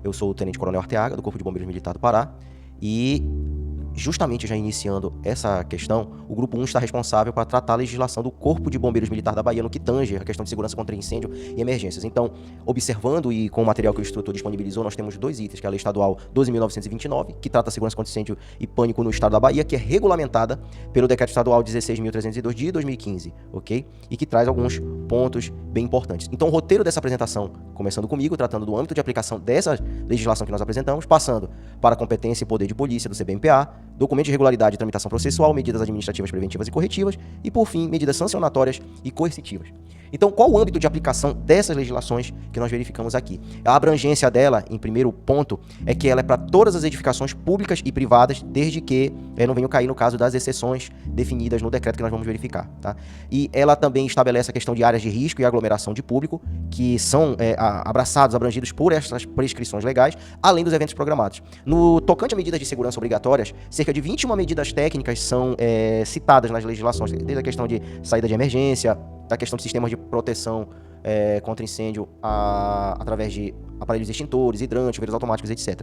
Eu sou o Tenente Coronel Arteaga, do Corpo de Bombeiros Militar do Pará, e justamente já iniciando essa questão, o Grupo 1 está responsável para tratar a legislação do Corpo de Bombeiros Militar da Bahia no que tange a questão de segurança contra incêndio e emergências. Então, observando e com o material que o instrutor disponibilizou, nós temos dois itens, que é a Lei Estadual 12.929, que trata a segurança contra incêndio e pânico no estado da Bahia, que é regulamentada pelo Decreto Estadual 16.302 de 2015, ok? E que traz alguns pontos bem importantes. Então, o roteiro dessa apresentação, começando comigo, tratando do âmbito de aplicação dessa legislação que nós apresentamos, passando para a competência e poder de polícia do CBMPA, documento de regularidade e tramitação processual, medidas administrativas preventivas e corretivas e, por fim, medidas sancionatórias e coercitivas. Então, qual o âmbito de aplicação dessas legislações que nós verificamos aqui? A abrangência dela, em primeiro ponto, é que ela é para todas as edificações públicas e privadas, desde que não venham cair no caso das exceções definidas no decreto que nós vamos verificar. Tá? E ela também estabelece a questão de áreas de risco e aglomeração de público, que são abraçados, abrangidos por essas prescrições legais, além dos eventos programados. No tocante a medidas de segurança obrigatórias, cerca de 21 medidas técnicas são citadas nas legislações, desde a questão de saída de emergência, da questão de sistemas de proteção contra incêndio através de aparelhos extintores, hidrantes, chuveiros automáticos, etc.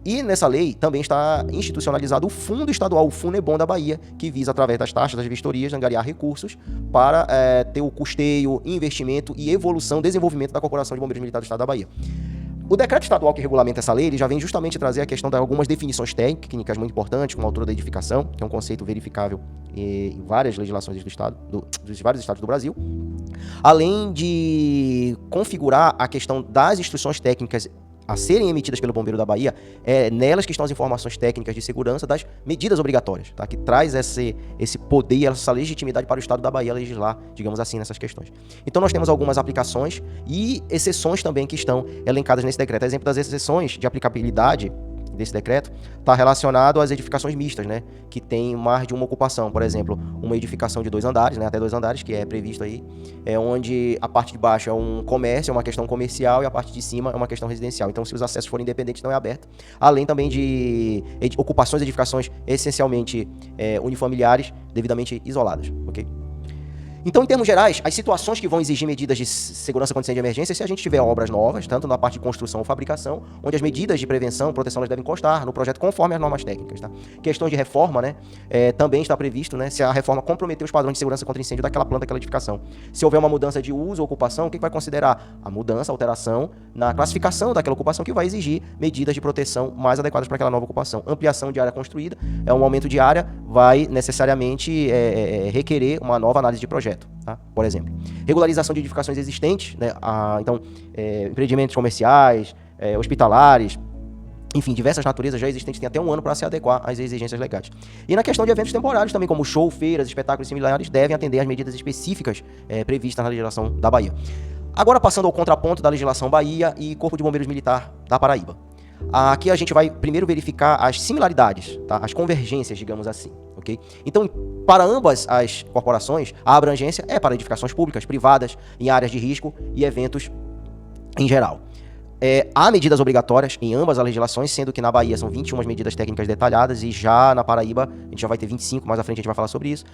E nessa lei também está institucionalizado o Fundo Estadual, o FUNEBOM da Bahia, que visa, através das taxas, das vistorias, angariar recursos para ter o custeio, investimento e evolução, desenvolvimento da Corporação de Bombeiros Militares do Estado da Bahia. O decreto estadual que regulamenta essa lei, ele já vem justamente trazer a questão de algumas definições técnicas muito importantes, como a altura da edificação, que é um conceito verificável em várias legislações do estado, dos vários estados do Brasil, além de configurar a questão das instruções técnicas a serem emitidas pelo Bombeiro da Bahia, nelas que estão as informações técnicas de segurança das medidas obrigatórias, tá? Que traz esse poder e essa legitimidade para o Estado da Bahia legislar, digamos assim, nessas questões. Então nós temos algumas aplicações e exceções também que estão elencadas nesse decreto. Exemplo das exceções de aplicabilidade desse decreto está relacionado às edificações mistas, né, que tem mais de uma ocupação. Por exemplo, uma edificação de 2 andares, né, até 2 andares, que é previsto aí, onde a parte de baixo é um comércio, é uma questão comercial, e a parte de cima é uma questão residencial. Então, se os acessos forem independentes, não é aberto. Além também de ocupações, edificações essencialmente unifamiliares, devidamente isoladas, ok? Então, em termos gerais, as situações que vão exigir medidas de segurança contra incêndio e emergência, se a gente tiver obras novas, tanto na parte de construção ou fabricação, onde as medidas de prevenção e proteção elas devem constar no projeto conforme as normas técnicas. Tá? Questões de reforma, né, também está previsto, né, se a reforma comprometer os padrões de segurança contra incêndio daquela planta, daquela edificação. Se houver uma mudança de uso ou ocupação, o que vai considerar? A mudança, a alteração na classificação daquela ocupação, que vai exigir medidas de proteção mais adequadas para aquela nova ocupação. Ampliação de área construída, um aumento de área, vai necessariamente requerer uma nova análise de projeto. Tá? Por exemplo, regularização de edificações existentes, né? Então, empreendimentos comerciais, hospitalares, enfim, diversas naturezas já existentes, tem até 1 ano para se adequar às exigências legais. E na questão de eventos temporários também, como show, feiras, espetáculos similares, devem atender às medidas específicas previstas na legislação da Bahia. Agora, passando ao contraponto da legislação Bahia e Corpo de Bombeiros Militar da Paraíba. Aqui a gente vai primeiro verificar as similaridades, tá? As convergências, digamos assim, ok? Então, para ambas as corporações, a abrangência é para edificações públicas, privadas, em áreas de risco e eventos em geral. Há medidas obrigatórias em ambas as legislações, sendo que na Bahia são 21 medidas técnicas detalhadas e já na Paraíba a gente já vai ter 25, mais à frente a gente vai falar sobre isso.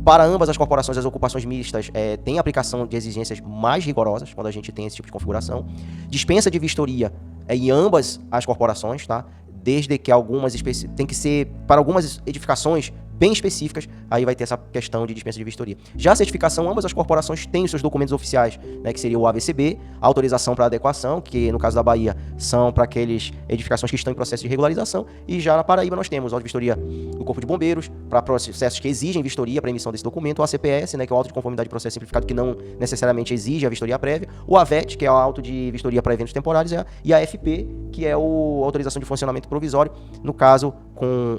Para ambas as corporações, as ocupações mistas têm aplicação de exigências mais rigorosas quando a gente tem esse tipo de configuração. Dispensa de vistoria em ambas as corporações, tá? Desde que algumas tem que ser para algumas edificações bem específicas, aí vai ter essa questão de dispensa de vistoria. Já a certificação, ambas as corporações têm os seus documentos oficiais, né, que seria o ABCB, a autorização para adequação, que no caso da Bahia são para aqueles edificações que estão em processo de regularização, e já na Paraíba nós temos a vistoria do Corpo de Bombeiros, para processos que exigem vistoria para emissão desse documento, o ACPS, né, que é o auto de conformidade de processo simplificado, que não necessariamente exige a vistoria prévia, o AVET, que é o auto de vistoria para eventos temporários, e a FP, que é a autorização de funcionamento provisório, no caso com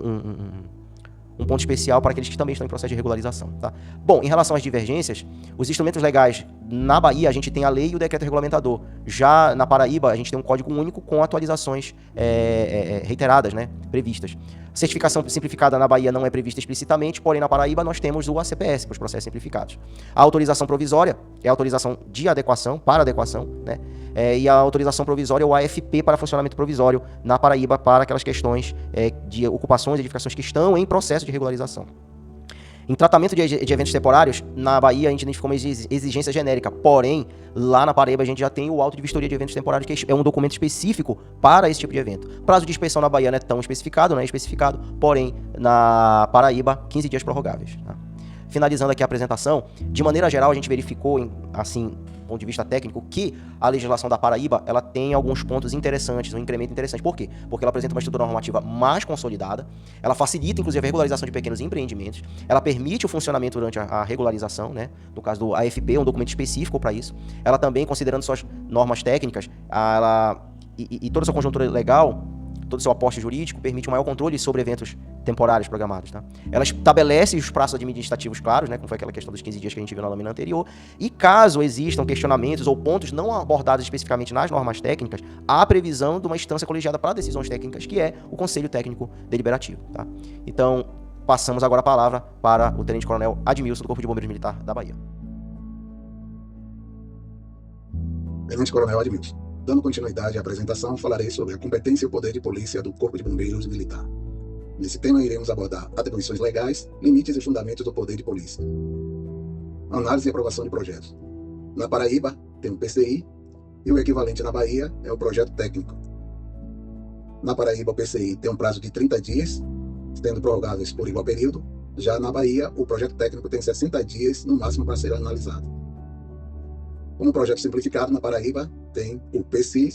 um ponto especial para aqueles que também estão em processo de regularização. Tá? Bom, em relação às divergências, os instrumentos legais na Bahia, a gente tem a lei e o decreto regulamentador. Já na Paraíba, a gente tem um código único com atualizações reiteradas, né, previstas. Certificação simplificada na Bahia não é prevista explicitamente, porém na Paraíba nós temos o ACPS, para os processos simplificados. A autorização provisória é a autorização de adequação, para adequação, né? E a autorização provisória é o AFP para funcionamento provisório na Paraíba para aquelas questões de ocupações e edificações que estão em processo de regularização. Em tratamento de eventos temporários, na Bahia a gente identificou uma exigência genérica, porém, Lá na Paraíba a gente já tem o auto de vistoria de eventos temporários, que é um documento específico para esse tipo de evento. Prazo de inspeção na Bahia não é tão especificado, não é especificado, porém na Paraíba, 15 dias prorrogáveis. Tá? Finalizando aqui a apresentação, de maneira geral a gente verificou, assim, do ponto de vista técnico, que a legislação da Paraíba, ela tem alguns pontos interessantes, um incremento interessante. Por quê? Porque ela apresenta uma estrutura normativa mais consolidada, ela facilita, inclusive, a regularização de pequenos empreendimentos, ela permite o funcionamento durante a regularização, né? No caso do AFP, um documento específico para isso. Ela também, considerando suas normas técnicas, e toda a sua conjuntura legal, todo o seu aporte jurídico, permite um maior controle sobre eventos temporários programados. Tá? Ela estabelece os prazos administrativos claros, né, como foi aquela questão dos 15 dias que a gente viu na lâmina anterior, e caso existam questionamentos ou pontos não abordados especificamente nas normas técnicas, há previsão de uma instância colegiada para decisões técnicas, que é o Conselho Técnico Deliberativo. Tá? Então, passamos agora a palavra para o Tenente Coronel Admilson, do Corpo de Bombeiros Militar da Bahia. Tenente Coronel Admilson. Dando continuidade à apresentação, falarei sobre a competência e o poder de polícia do Corpo de Bombeiros Militar. Nesse tema, iremos abordar atribuições legais, limites e fundamentos do poder de polícia. Análise e aprovação de projetos. Na Paraíba, tem o PCI, e o equivalente na Bahia é o projeto técnico. Na Paraíba, o PCI tem um prazo de 30 dias, sendo prorrogáveis por igual período. Já na Bahia, o projeto técnico tem 60 dias, no máximo, para ser analisado. Como projeto simplificado, na Paraíba tem o PCI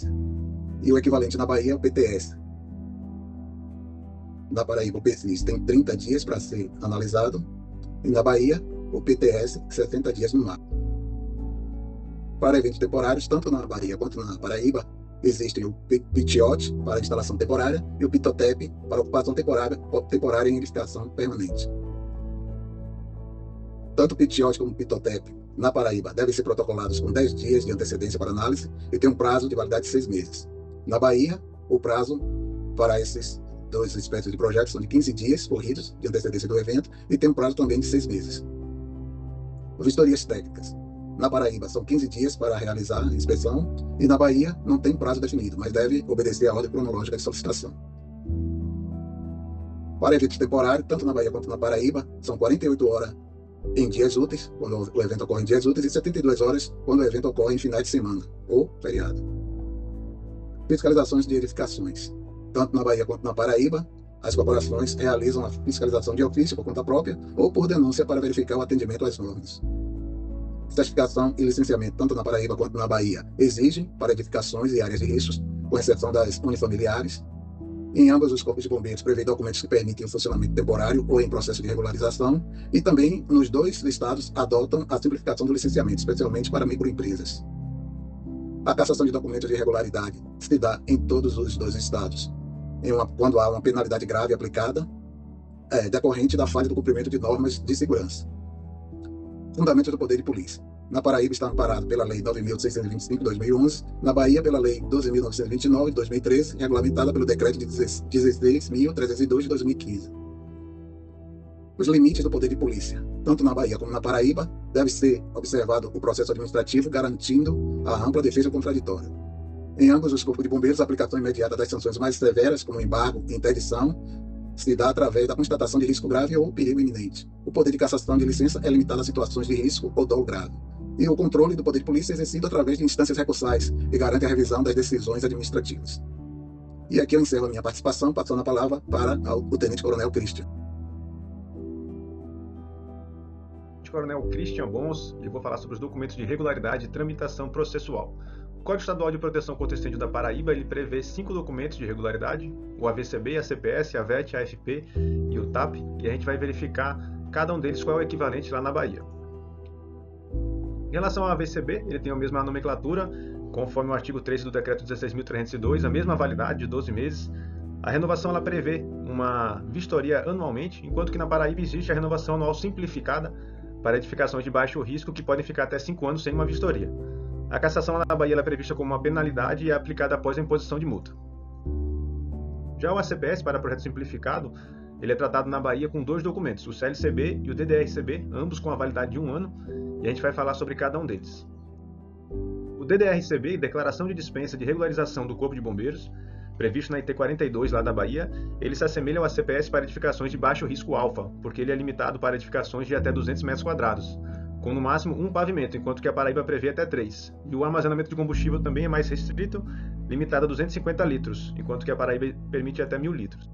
e o equivalente na Bahia é o PTS. Na Paraíba, o PCI tem 30 dias para ser analisado e na Bahia, o PTS, 60 dias no máximo. Para eventos temporários, tanto na Bahia quanto na Paraíba, existem o PITIOT para instalação temporária e o PITOTEP para ocupação temporária em edificação permanente. Tanto o PITIOT como o PITOTEP na Paraíba devem ser protocolados com 10 dias de antecedência para análise e tem um prazo de validade de 6 meses. Na Bahia, o prazo para esses dois espécies de projetos são de 15 dias corridos de antecedência do evento e tem um prazo também de 6 meses. Vistorias técnicas. Na Paraíba, são 15 dias para realizar a inspeção e na Bahia não tem prazo definido, mas deve obedecer à ordem cronológica de solicitação. Para eventos temporários, tanto na Bahia quanto na Paraíba, são 48 horas em dias úteis, quando o evento ocorre em dias úteis, e 72 horas quando o evento ocorre em finais de semana ou feriado. Fiscalizações de edificações. Tanto na Bahia quanto na Paraíba, as corporações realizam a fiscalização de ofício por conta própria ou por denúncia para verificar o atendimento às normas. Certificação e licenciamento, tanto na Paraíba quanto na Bahia, exigem para edificações e áreas de riscos, com exceção das unifamiliares. Em ambos os corpos de bombeiros prevê documentos que permitem o funcionamento temporário ou em processo de regularização, e também nos dois estados adotam a simplificação do licenciamento, especialmente para microempresas. A cassação de documentos de regularidade se dá em todos os dois estados, quando há uma penalidade grave aplicada, decorrente da falha do cumprimento de normas de segurança. Fundamentos do poder de polícia. Na Paraíba está amparado pela Lei 9.625 de 2011, na Bahia pela Lei 12.929 de 2013, regulamentada pelo Decreto de 16.302 de 2015. Os limites do poder de polícia. Tanto na Bahia como na Paraíba, deve ser observado o processo administrativo, garantindo a ampla defesa contraditória. Em ambos os corpos de bombeiros, a aplicação imediata das sanções mais severas, como embargo e interdição, se dá através da constatação de risco grave ou perigo iminente. O poder de cassação de licença é limitado a situações de risco ou dolo grave. E o controle do poder de polícia é exercido através de instâncias recursais e garante a revisão das decisões administrativas. E aqui eu encerro a minha participação, passando a palavra para o Tenente Coronel Christian. Tenente Coronel Christian Bons, e vou falar sobre os documentos de regularidade e tramitação processual. O Código Estadual de Proteção contra Incêndio da Paraíba ele prevê 5 documentos de regularidade, o AVCB, a CPS, a VET, a AFP e o TAP, e a gente vai verificar cada um deles qual é o equivalente lá na Bahia. Em relação ao AVCB, ele tem a mesma nomenclatura, conforme o artigo 3 do Decreto 16.302, a mesma validade de 12 meses. A renovação ela prevê uma vistoria anualmente, enquanto que na Paraíba existe a renovação anual simplificada para edificações de baixo risco que podem ficar até 5 anos sem uma vistoria. A cassação na Bahia ela é prevista como uma penalidade e é aplicada após a imposição de multa. Já o ACPS, para projeto simplificado, ele é tratado na Bahia com 2 documentos, o CLCB e o DDRCB, ambos com a validade de 1 ano, e a gente vai falar sobre cada um deles. O DDRCB, Declaração de Dispensa de Regularização do Corpo de Bombeiros, previsto na IT 42 lá da Bahia, ele se assemelha ao ACPS para edificações de baixo risco alfa, porque ele é limitado para edificações de até 200 metros quadrados, com no máximo um pavimento, enquanto que a Paraíba prevê até 3. E o armazenamento de combustível também é mais restrito, limitado a 250 litros, enquanto que a Paraíba permite até 1.000 litros.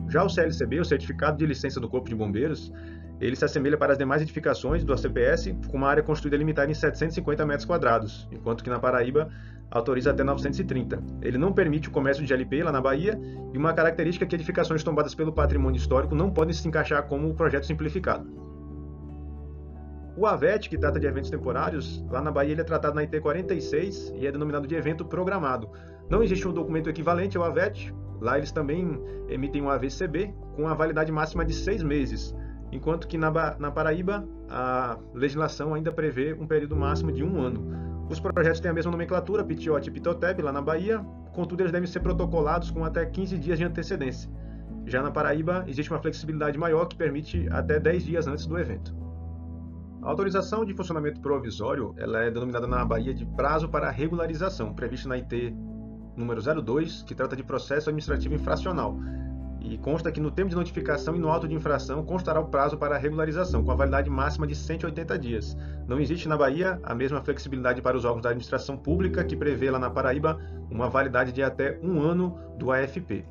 Já o CLCB, o Certificado de Licença do Corpo de Bombeiros, ele se assemelha para as demais edificações do ACPS, com uma área construída limitada em 750 metros quadrados, enquanto que na Paraíba autoriza até 930. Ele não permite o comércio de GLP lá na Bahia, e uma característica é que edificações tombadas pelo patrimônio histórico não podem se encaixar como projeto simplificado. O AVET, que trata de eventos temporários, lá na Bahia ele é tratado na IT 46 e é denominado de evento programado. Não existe um documento equivalente ao AVET, lá eles também emitem um AVCB com a validade máxima de 6 meses, enquanto que na Paraíba a legislação ainda prevê um período máximo de 1 ano. Os projetos têm a mesma nomenclatura, PITIOT e PITOTEP, lá na Bahia, contudo eles devem ser protocolados com até 15 dias de antecedência. Já na Paraíba existe uma flexibilidade maior que permite até 10 dias antes do evento. A autorização de funcionamento provisório ela é denominada na Bahia de prazo para regularização, prevista na IT número 02, que trata de processo administrativo infracional. E consta que no termo de notificação e no auto de infração constará o prazo para a regularização, com a validade máxima de 180 dias. Não existe na Bahia a mesma flexibilidade para os órgãos da administração pública, que prevê lá na Paraíba uma validade de até 1 ano do AFP.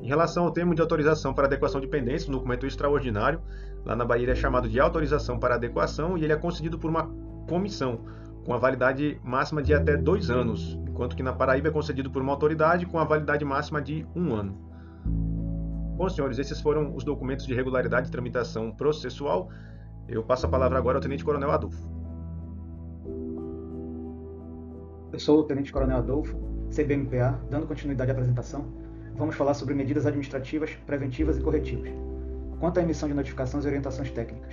Em relação ao termo de autorização para adequação de pendências no documento extraordinário, lá na Bahia ele é chamado de autorização para adequação e ele é concedido por uma comissão, com a validade máxima de até 2 anos, enquanto que na Paraíba é concedido por uma autoridade com a validade máxima de 1 ano. Bom, senhores, esses foram os documentos de regularidade de tramitação processual. Eu passo a palavra agora ao Tenente Coronel Adolfo. Eu sou o Tenente Coronel Adolfo, CBMPA, dando continuidade à apresentação. Vamos falar sobre medidas administrativas, preventivas e corretivas, quanto à emissão de notificações e orientações técnicas.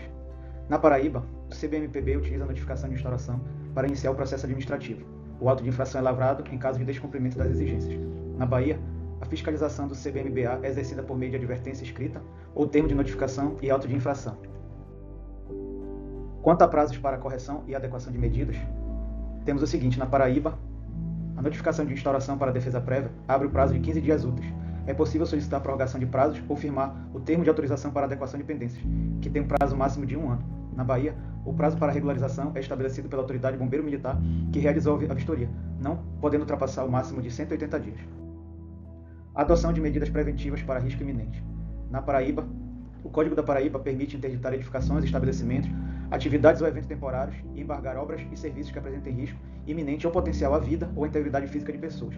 Na Paraíba, o CBMPB utiliza a notificação de instauração para iniciar o processo administrativo. O auto de infração é lavrado em caso de descumprimento das exigências. Na Bahia, a fiscalização do CBMBA é exercida por meio de advertência escrita ou termo de notificação e auto de infração. Quanto a prazos para correção e adequação de medidas, temos o seguinte: na Paraíba, a notificação de instauração para a defesa prévia abre o prazo de 15 dias úteis. É possível solicitar a prorrogação de prazos ou firmar o termo de autorização para adequação de pendências, que tem um prazo máximo de 1 ano. Na Bahia, o prazo para a regularização é estabelecido pela autoridade bombeiro militar que realizou a vistoria, não podendo ultrapassar o máximo de 180 dias. A adoção de medidas preventivas para risco iminente. Na Paraíba, o Código da Paraíba permite interditar edificações, estabelecimentos, atividades ou eventos temporários e embargar obras e serviços que apresentem risco iminente ou potencial à vida ou à integridade física de pessoas.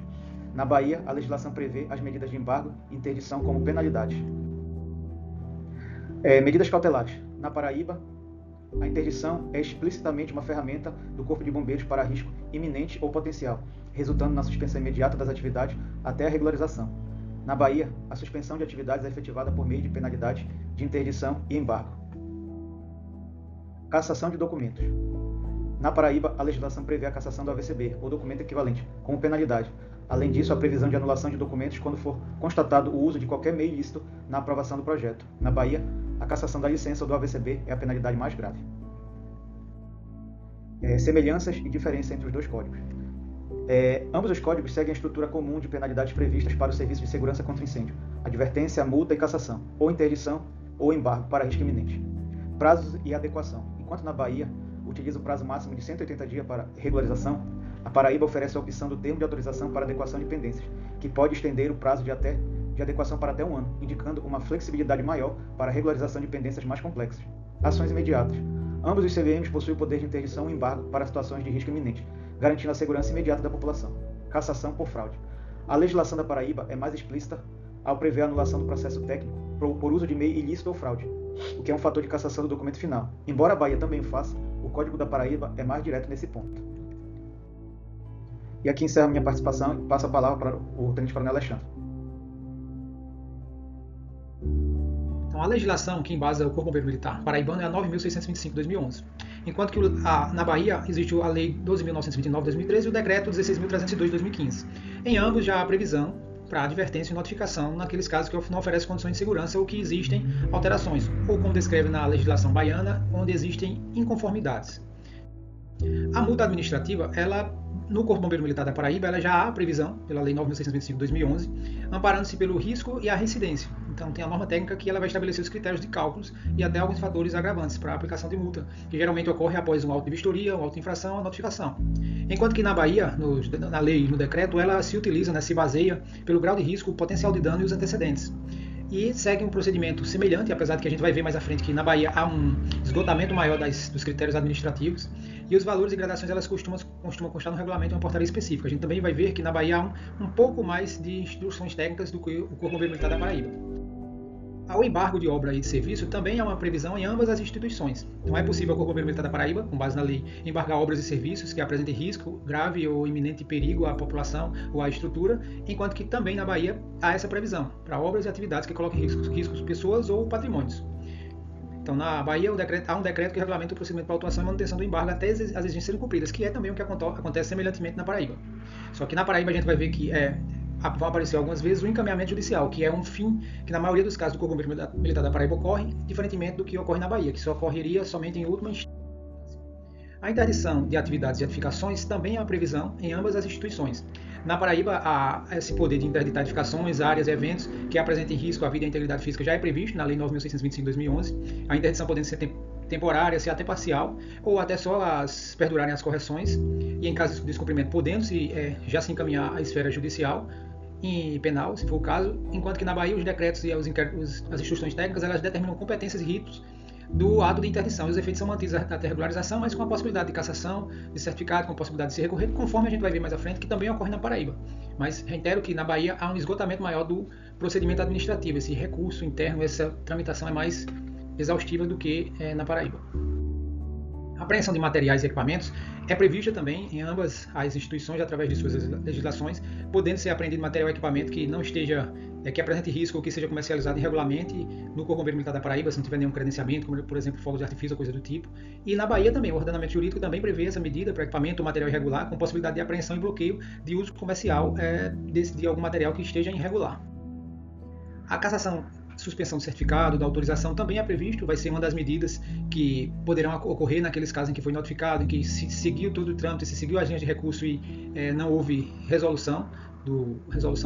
Na Bahia, a legislação prevê as medidas de embargo e interdição como penalidades. Medidas cautelares. Na Paraíba, a interdição é explicitamente uma ferramenta do Corpo de Bombeiros para risco iminente ou potencial, resultando na suspensão imediata das atividades até a regularização. Na Bahia, a suspensão de atividades é efetivada por meio de penalidades de interdição e embargo. Cassação de documentos. Na Paraíba, a legislação prevê a cassação do AVCB, ou documento equivalente, como penalidade. Além disso, a previsão de anulação de documentos quando for constatado o uso de qualquer meio ilícito na aprovação do projeto. Na Bahia, a cassação da licença ou do AVCB é a penalidade mais grave. Semelhanças e diferença entre os dois códigos. Ambos os códigos seguem a estrutura comum de penalidades previstas para o Serviço de Segurança contra Incêndio: advertência, multa e cassação, ou interdição ou embargo para risco iminente. Prazos e adequação. Enquanto na Bahia utiliza o prazo máximo de 180 dias para regularização, a Paraíba oferece a opção do termo de autorização para adequação de pendências, que pode estender o prazo de adequação para até 1 ano, indicando uma flexibilidade maior para a regularização de pendências mais complexas. Ações imediatas. Ambos os CVMs possuem o poder de interdição e embargo para situações de risco iminente, garantindo a segurança imediata da população. Cassação por fraude. A legislação da Paraíba é mais explícita ao prever a anulação do processo técnico por uso de meio ilícito ou fraude, o que é um fator de cassação do documento final. Embora a Bahia também o faça, o Código da Paraíba é mais direto nesse ponto. E aqui encerro minha participação e passo a palavra para o Tenente Coronel Alexandre. Então, a legislação que embasa o Corpo Bombeiro Militar paraibano é a 9.625 de 2011, enquanto que na Bahia existe a Lei 12.929 de 2013 e o Decreto 16.302 de 2015. Em ambos já há previsão para advertência e notificação naqueles casos que não oferecem condições de segurança ou que existem alterações, ou como descreve na legislação baiana, onde existem inconformidades. A multa administrativa, no Corpo Bombeiro Militar da Paraíba, ela já há previsão pela Lei 9.625 de 2011, amparando-se pelo risco e a reincidência Então tem a norma técnica que ela vai estabelecer os critérios de cálculos e até alguns fatores agravantes para a aplicação de multa, que geralmente ocorre após um auto de vistoria, uma auto de infração, a notificação. Enquanto que na Bahia, na lei e no decreto, ela se utiliza, né, se baseia pelo grau de risco, o potencial de dano e os antecedentes. E segue um procedimento semelhante, apesar de que a gente vai ver mais à frente que na Bahia há um esgotamento maior dos critérios administrativos, e os valores e gradações elas costumam constar no regulamento em uma portaria específica. A gente também vai ver que na Bahia há um pouco mais de instruções técnicas do que o Corpo Bombeiro Militar da Paraíba. Ao embargo de obra e de serviço também há uma previsão em ambas as instituições. Não é possível ao Corpo Bombeiro Militar da Paraíba, com base na lei, embargar obras e serviços que apresentem risco grave ou iminente perigo à população ou à estrutura, enquanto que também na Bahia há essa previsão para obras e atividades que coloquem riscos pessoas ou patrimônios. Então, na Bahia, há um decreto que regulamenta o procedimento para autuação e manutenção do embargo até as exigências serem cumpridas, que é também o que acontece semelhantemente na Paraíba. Só que na Paraíba a gente vai ver que vão aparecer algumas vezes o encaminhamento judicial, que é um fim que na maioria dos casos do Corpo Bombeiro Militar da Paraíba ocorre, diferentemente do que ocorre na Bahia, que só ocorreria somente em última instância. A interdição de atividades e edificações também há previsão em ambas as instituições. Na Paraíba, há esse poder de interditar edificações, áreas e eventos que apresentem risco à vida e à integridade física já é previsto na Lei 9.625 de 2011. A interdição podendo ser temporária, ser até parcial, ou até só perdurarem as correções, e em caso de descumprimento podendo-se já se encaminhar à esfera judicial e penal, se for o caso, enquanto que na Bahia os decretos e as instruções técnicas elas determinam competências e ritos do ato de interdição. Os efeitos são mantidos até regularização, mas com a possibilidade de cassação, de certificado, com a possibilidade de se recorrer, conforme a gente vai ver mais à frente, que também ocorre na Paraíba. Mas reitero que na Bahia há um esgotamento maior do procedimento administrativo. Esse recurso interno, essa tramitação é mais exaustiva do que na Paraíba. A apreensão de materiais e equipamentos é prevista também em ambas as instituições através de suas legislações, podendo ser apreendido material e equipamento que não esteja, que apresente risco ou que seja comercializado irregularmente no Corpo Bombeiro Militar da Paraíba, se não tiver nenhum credenciamento, como por exemplo fogos de artifício ou coisa do tipo. E na Bahia também, o ordenamento jurídico também prevê essa medida para equipamento ou material irregular, com possibilidade de apreensão e bloqueio de uso comercial de algum material que esteja irregular. A cassação, suspensão do certificado, da autorização também é previsto, vai ser uma das medidas que poderão ocorrer naqueles casos em que foi notificado, em que se seguiu todo o trâmite, se seguiu as linhas de recurso e não houve resolução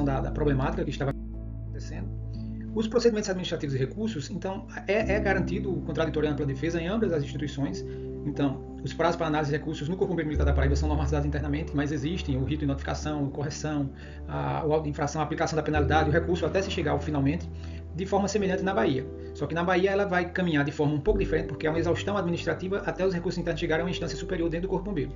da problemática que estava acontecendo. Os procedimentos administrativos e recursos, então, é garantido o contraditório e ampla defesa em ambas as instituições. Então, os prazos para análise de recursos no Corpo Bombeiro Militar da Paraíba são normatizados internamente, mas existem o rito de notificação, correção, o auto de infração, a aplicação da penalidade, o recurso até se chegar ao finalmente, de forma semelhante na Bahia. Só que na Bahia ela vai caminhar de forma um pouco diferente, porque é uma exaustão administrativa até os recursos internos chegarem a uma instância superior dentro do Corpo Bombeiro.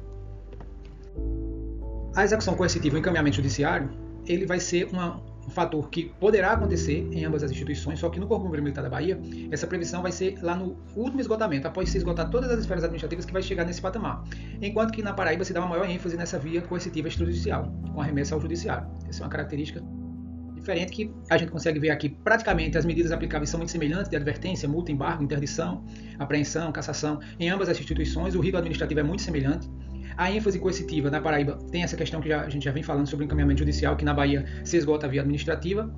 A execução coercitiva e o encaminhamento judiciário, ele vai ser um fator que poderá acontecer em ambas as instituições, só que no Corpo Bombeiro Militar da Bahia, essa previsão vai ser lá no último esgotamento, após se esgotar todas as esferas administrativas, que vai chegar nesse patamar. Enquanto que na Paraíba se dá uma maior ênfase nessa via coercitiva extrajudicial, com a remessa ao judiciário. Essa é uma característica diferente que a gente consegue ver aqui. Praticamente as medidas aplicáveis são muito semelhantes, de advertência, multa, embargo, interdição, apreensão, cassação, em ambas as instituições. O rito administrativo é muito semelhante. A ênfase coercitiva na Paraíba tem essa questão que a gente já vem falando sobre o encaminhamento judicial, que na Bahia se esgota a via administrativa.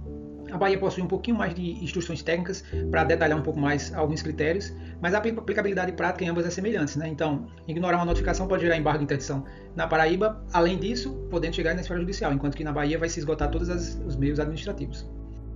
A Bahia possui um pouquinho mais de instruções técnicas para detalhar um pouco mais alguns critérios, mas a aplicabilidade prática em ambas é semelhante, né? Então, ignorar uma notificação pode gerar embargo e interdição na Paraíba, além disso, podendo chegar na esfera judicial, enquanto que na Bahia vai se esgotar todos os meios administrativos.